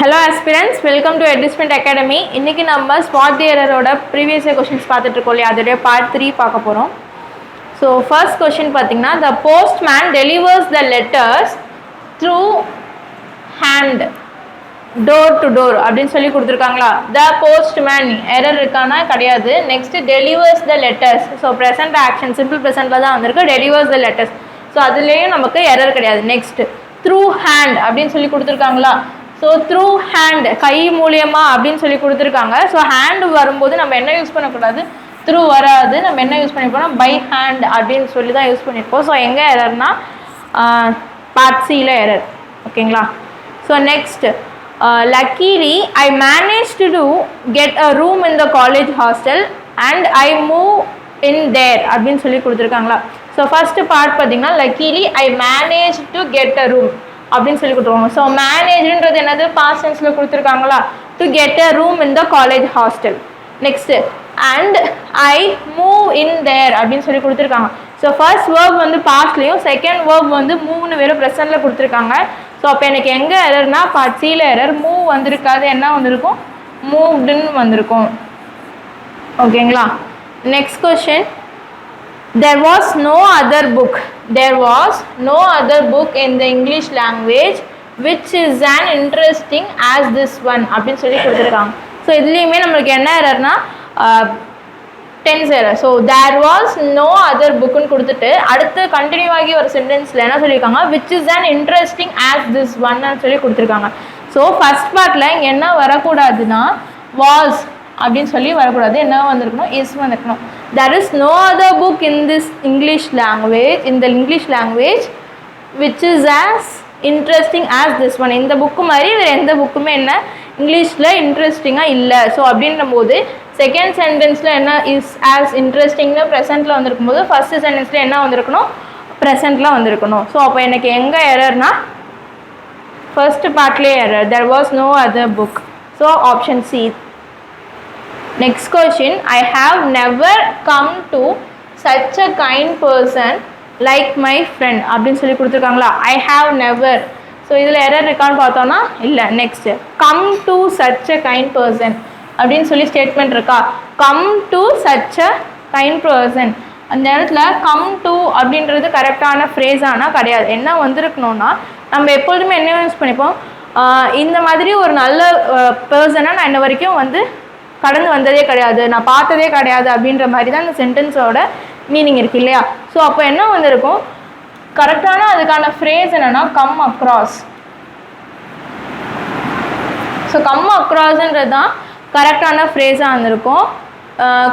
Hello aspirants, welcome to Edisment Academy. இன்னைக்கு நம்ம spot the error ஓட previous year questions பார்த்துட்டு இருக்கோம் இல்லையா, அதோட part 3 பார்க்க போறோம். So first question பார்த்தீங்கன்னா, the postman delivers the letters through hand door to door அப்படின்னு சொல்லி கொடுத்துருக்காங்களா. The postman error இருக்கானா கிடையாது. Next delivers the letters. So present action simple presentல தான் வந்திருக்கு, delivers the letters. So அதுலேயும் நமக்கு error கிடையாது. Next through hand அப்படின்னு சொல்லி கொடுத்துருக்காங்களா. ஸோ த்ரூ ஹேண்ட் கை மூலியமா அப்படின்னு சொல்லி கொடுத்துருக்காங்க. ஸோ ஹேண்டு வரும்போது நம்ம என்ன யூஸ் பண்ணக்கூடாது, த்ரூ வராது, நம்ம என்ன யூஸ் பண்ணியிருப்போம்னா பை ஹேண்ட் அப்படின்னு சொல்லி தான் யூஸ் பண்ணியிருப்போம். ஸோ எங்கே எரர்னா பார்ட் சியில் எரர். ஓகேங்களா. So next luckily I manage to get a room in the college hostel and I move in there அப்படின்னு சொல்லி கொடுத்துருக்காங்களா. ஸோ ஃபர்ஸ்ட் பார்ட் பார்த்தீங்கன்னா luckily I manage to get a room அப்படின்னு சொல்லி கொடுத்துருவாங்க. ஸோ மேனேஜ்ன்றது என்னது, பாஸ்ட் டென்ஸில் கொடுத்துருக்காங்களா. To get a room in the college hostel. Next and I move in there அப்படின்னு சொல்லி கொடுத்துருக்காங்க. ஸோ ஃபர்ஸ்ட் வேர்ப் வந்து பாஸ்ட்லேயும் செகண்ட் வேர்ப் வந்து மூவ்னு வெறும் ப்ரெசன்ட்டில் கொடுத்துருக்காங்க. ஸோ அப்போ எனக்கு எங்கே எரர்னா பார்ட் சியில் எரர், மூவ் வந்திருக்காது, என்ன வந்திருக்கும் மூவ்டுன்னு வந்திருக்கும். ஓகேங்களா. Next question, there was no other book in the English language which is an interesting as this one அப்படின்னு சொல்லி கொடுத்துருக்காங்க. ஸோ இதுலேயுமே நம்மளுக்கு என்ன எரர்னா tense error. So there was no other bookன்னு கொடுத்துட்டு அடுத்து கண்டினியூ ஆகி ஒரு சென்டென்ஸில் என்ன சொல்லியிருக்காங்க, which is an interesting as this one சொல்லி கொடுத்துருக்காங்க. ஸோ ஃபர்ஸ்ட் பார்ட்டில் இங்கே என்ன வரக்கூடாதுன்னா was அப்படின்னு சொல்லி வரக்கூடாது, என்ன வந்திருக்கணும் இஸ் வந்திருக்கணும். there is no other book in this English language which is as interesting as this one. இந்த புக்கு மாதிரி வேறு எந்த புக்குமே என்ன இங்கிலீஷில் இன்ட்ரெஸ்டிங்காக இல்லை. ஸோ அப்படின்ற போது செகண்ட் சென்டென்ஸில் என்ன இஸ் ஆஸ் இன்ட்ரெஸ்டிங்னு ப்ரெசென்ட்டில் வந்திருக்கும் போது ஃபர்ஸ்ட் சென்டென்ஸில் என்ன வந்திருக்கணும் ப்ரெசென்ட்டில் வந்திருக்கணும். ஸோ அப்போ எனக்கு எங்கே எரர்னா ஃபர்ஸ்ட் பார்ட்லேயே error, there was no other book. So option C. Next question, I have never come to such a kind person like my friend அப்படின்னு சொல்லி கொடுத்துருக்காங்களா. I have never. ஸோ இதில் எரர் இருக்கான்னு பார்த்தோன்னா இல்லை. Next come to such a kind person அப்படின்னு சொல்லி statement இருக்கா. come to such a kind person அந்த இடத்துல come to அப்படின்றது கரெக்டான ஃப்ரேஸ் ஆனால் கிடையாது. என்ன வந்திருக்கணும்னா நம்ம எப்பொழுதுமே என்ன யூஸ் பண்ணிப்போம், இந்த மாதிரி ஒரு நல்ல பர்சனை நான் இன்ன வரைக்கும் வந்து கடந்து வந்ததே கிடையாது, நான் பார்த்ததே கிடையாது அப்படின்ற மாதிரி தான் இந்த சென்டென்ஸோட மீனிங் இருக்குது இல்லையா. ஸோ அப்போ என்ன வந்திருக்கும், கரெக்டான அதுக்கான ஃப்ரேஸ் என்னென்னா கம் அக்ராஸ். ஸோ கம் அக்ராஸ்ன்றது தான் கரெக்டான ஃப்ரேஸாக வந்திருக்கும்.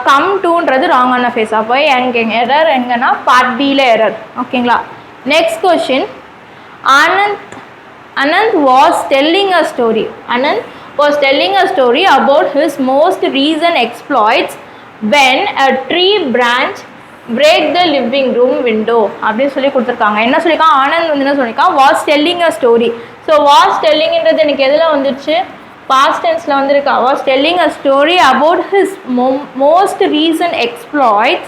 கம் டூன்றது ராங்கான ஃப்ரேஸ். அப்போ எரர் எங்கன்னா பார்ட் டியில் எரர். ஓகேங்களா. Next question, Anand was telling a story about his most recent exploits when a tree branch break the living room window அப்படின்னு சொல்லி கொடுத்துருக்காங்க. என்ன சொல்லியிருக்காங்க, ஆனந்த் வந்து என்ன சொல்லியிருக்காங்க, was telling a story. So was tellingன்றது எனக்கு எதில் வந்துருச்சு, past tenseல வந்திருக்கா. was telling a story about his most recent exploits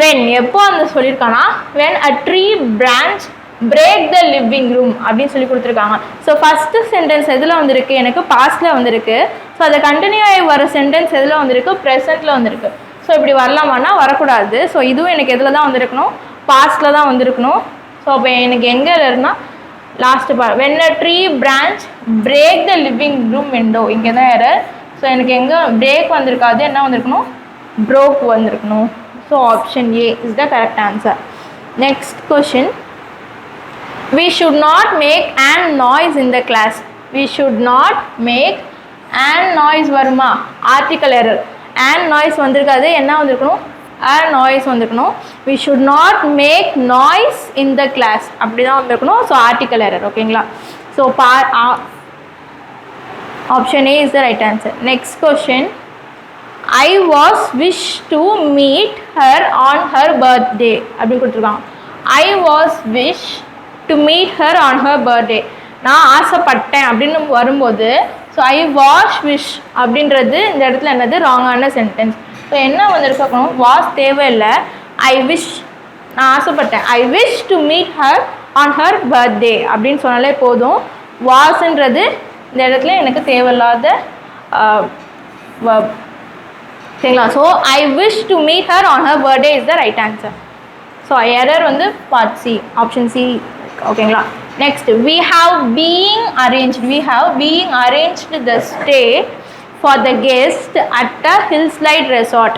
when எப்போ அந்த சொல்லியிருக்காங்கன்னா when a tree branch break the living room அப்படின்னு சொல்லி கொடுத்துருக்காங்க. ஸோ ஃபஸ்ட்டு சென்டென்ஸ் எதில் வந்திருக்கு, எனக்கு பாஸ்டில் வந்திருக்கு. ஸோ அதை கண்டினியூ ஆகி வர சென்டென்ஸ் எதில் வந்திருக்கு, ப்ரெசென்ட்டில் வந்திருக்கு. ஸோ இப்படி வரலாமான்னா வரக்கூடாது. ஸோ இதுவும் எனக்கு எதில் தான் வந்திருக்கணும், பாஸ்டில் தான் வந்திருக்கணும். ஸோ அப்போ எனக்கு எங்கே எரர்னா last part when a tree branch break the living room window இங்கே தான் எரர். ஸோ எனக்கு எங்கே பிரேக் வந்திருக்காது, என்ன வந்திருக்கணும் broke வந்திருக்கணும். So option A is the correct answer. Next question, we should not make an noise in the class. we should not make an noise வருமா, article error. an noise வந்திருக்காது, என்ன வந்திருக்கணும் a noise வந்திருக்கணும். we should not make noise in the class அப்படி தான் வந்திருக்கணும். So article error. ஓகேங்களா. So option A is the right answer. Next question, I was wish to meet her on her birthday அப்படின்னு கொடுத்துருக்காங்க. I was wish to meet her on her birthday. நான் ஆசைப்பட்டேன் அப்படின்னு வரும்போது ஸோ ஐ வாஸ் விஷ் அப்படின்றது இந்த இடத்துல என்னது ராங்கான சென்டென்ஸ். ஸோ என்ன வந்திருக்கணும், வாஸ் தேவையில்லை, ஐ விஷ் நான் ஆசைப்பட்டேன், I wish to meet her on her birthday அப்படின்னு சொன்னாலே போதும். வாஸ்ன்றது இந்த இடத்துல எனக்கு தேவையில்லாத verb. சரிங்களா? So I wish to meet her on her birthday is the right answer. So error வந்து பார்ட் சி, ஆப்ஷன் சி. ஓகேங்களா? Next we have being arranged the stay for the guest at a hillside resort.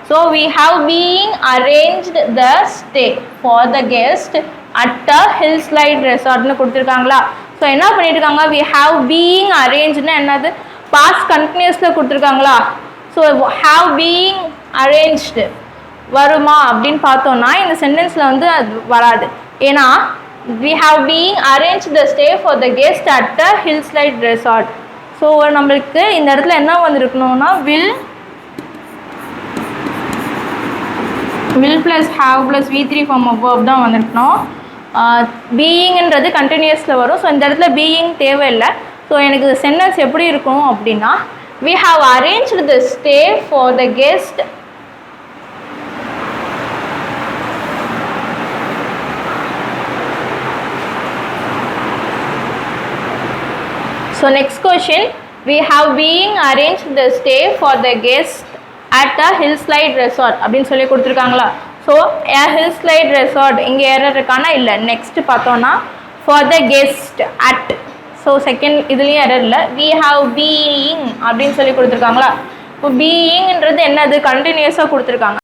So we have being arranged the stay for the guest at a hillside resort னு கொடுத்துருக்காங்களா? So என்ன பண்ணியிருக்காங்க, we have being arranged என்னது, past continuousல கொடுத்துருக்காங்களா? So have being arranged வருமா அப்படின்னு பார்த்தோம்னா இந்த சென்டென்ஸில் வந்து அது வராது. ஏன்னா we have being arranged the stay for the guest at a hillside resort. So நம்மளுக்கு இந்த இடத்துல என்ன வந்திருக்கணும்னா will plus have plus v3 form of verb தான் வந்திருக்கணும். பீயிங்ன்றது கண்டினியூஸில் வரும். ஸோ இந்த இடத்துல பீயிங் தேவையில்லை. ஸோ எனக்கு சென்டென்ஸ் எப்படி இருக்கும் அப்படின்னா we have arranged the stay for the guest So next question, we have being arranged the stay for the guest at a hillside resort அப்படின்னு சொல்லி கொடுத்துருக்காங்களா? ஸோ a hillside resort இங்கே error இருக்கானா? இல்லை. நெக்ஸ்ட் பார்த்தோன்னா for the guest at, so second இதுலேயும் error இல்லை. we have being அப்படின்னு சொல்லி கொடுத்துருக்காங்களா? இப்போ பீயிங்ன்றது என்னது, கண்டினியூஸாக கொடுத்துருக்காங்க.